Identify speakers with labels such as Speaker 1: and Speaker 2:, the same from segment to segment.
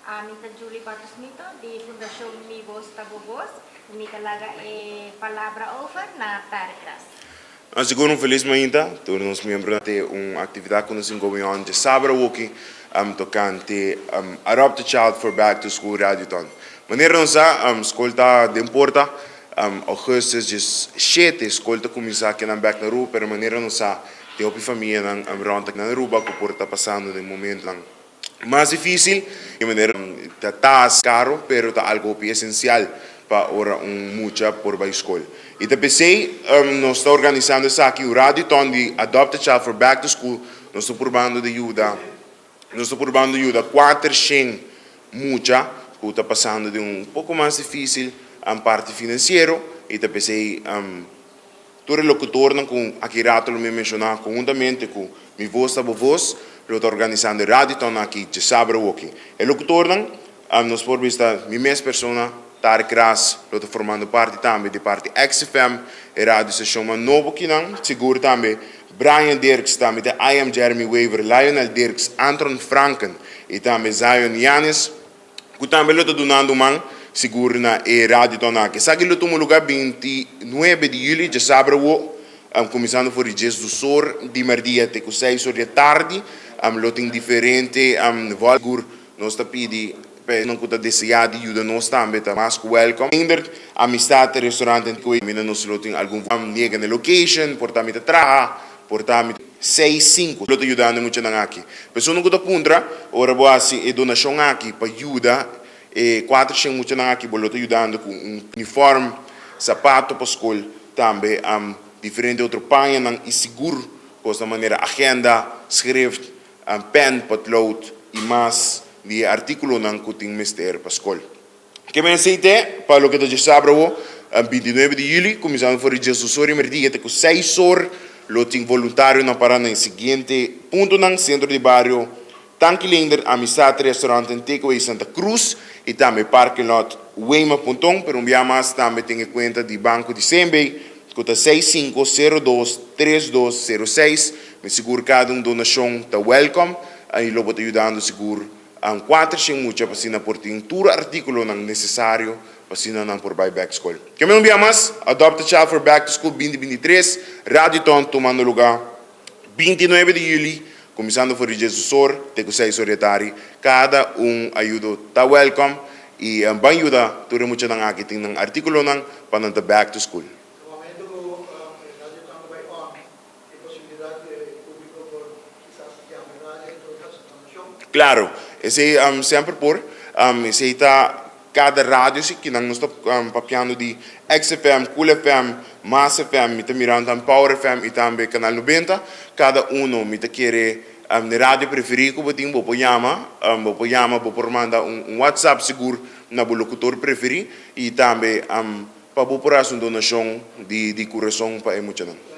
Speaker 1: Mita Julie Patusmito, di Fundación Mi Voz Tabo Voz, mita laga palavra over na Taricras.
Speaker 2: Siguro feliz ainda, todos os membros de uma atividade que nós envolvemos de sábado aqui, tocante Adopt a Child for Back to School Radioton. Maneira nós escolta de importa, augustus de 7 escolta começar aqui na back na rua, pero maneira nós tem uma família na ronda na rua que porta passando de momento lang mais difícil, de maneira está caro, pero está algo essencial para ora mucha por a escola. E também nós estamos organizando isso aqui, o Radioton de Adopt a Child for Back to School, nós estamos probando de ajuda 400 mucha, que está passando de pouco mais difícil a parte financeira, e também todo o locutor com aqui rato me mencionar conjuntamente com mi voz a voz, lo está organizando o Radioton aqui de sábado aqui. O locutor nós por vista mi mesma persona Tarek Ras, lo está formando parte também de parte XFM, e rádio se chama Novo Kinang, seguro também Brian Dirks, também de I Am Jeremy Weaver, Lionel Dirks, Anton Franken, e também Zion Yanis, que também lo está donando seguro na Radioton aqui. Sabe que lo tomo lugar 29 de julho, de sábado, começando por o Jesus do Sor, de merdia até 6 horas da tarde, lo tem diferente, valgur, nós está pedindo, não custa desejar de ajuda nós também, tá mais welcome. Ainda amistade restaurante que ainda nós lo tem algum nega na location, portamento traha, portamento 6-5, lo está ajudando muito na aqui. Pessoa não custa puntra, ora boa assim, donação aqui para ajuda, e 400 muito na aqui, lo está ajudando com uniforme, sapato para escola, também diferente outro panha e seguro, dessa maneira agenda, schrift, pen, potlood e mais de artículo que tem mister para a escola. Que me aceite, para o que está sábado, 29 de julho, começando por Jesus Sori, merdia com 6 horas, lo tem voluntário na parada em seguinte ponto no centro de bairro, Tanquilender, Amistad Restaurante em Takeaway Santa Cruz, e também parking lot Weima.com, pero mais também tem conta de Banco de Sembei, cota 65023206, me seguro cada donação está welcome, aí lo vou ajudando seguro 400 mucha para por todo artículo necessário para por buyback school. Que me mais, Adopt a Child for Back to School 2023, Radioton tomando lugar 29 de julho, começando por Jesus Sor, de 6 horas da tarde, cada ajuda está welcome, e bem ajuda, tudo muito aqui tem artículo para back to school. Claro, esse sempre por, esse está cada rádio que nós estamos papiando de XFM, Cool FM, Mass FM, está mirando Power FM e também Canal 90, cada me está querendo na rádio preferida, vou chamar, vou mandar WhatsApp seguro na locutor preferido e também para por uma donação de coração para muito não.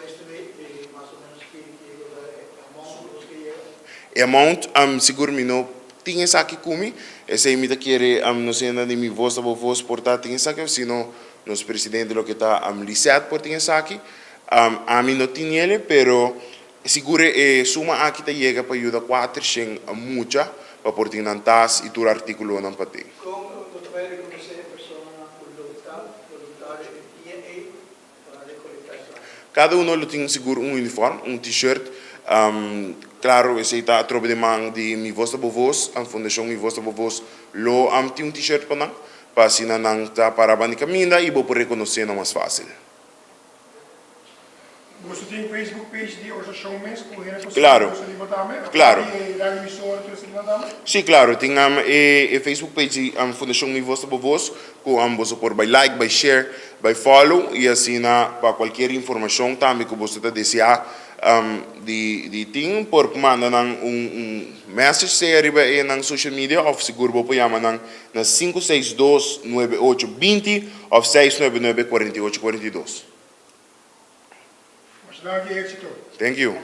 Speaker 2: Amount seguro me não tinha isso aqui comigo, esse aí me tá querer não sei nada de minha voz portar tinha isso aqui, senão nosso presidente lo que está licitado por tinha isso aqui, a mim não tinha ele, pero seguro suma aqui tá chega para ajudar 400 mucha para por tinha nantas e todo artículo não para ter. Cada lo tem seguro uniforme, t-shirt. Claro, esse está a tropa de mão de Mi Voz a Voz, a Fundação Mi Voz a Voz, lo tem t-shirt para assim não está para a caminho e vou por reconhecer mais fácil.
Speaker 3: Você tem Facebook page de organização mesmo?
Speaker 2: Claro, claro. Sim, claro, tem Facebook page da Fundação Mi Voz a Voz, com você por by like, by share, by follow, e assim para qualquer informação também que você desejar de ting por mandar message se arriba na social media ou seguro vou chamar na 562-9820 ou 699-4842.
Speaker 3: Mas dá aqui éxito.
Speaker 2: Thank you.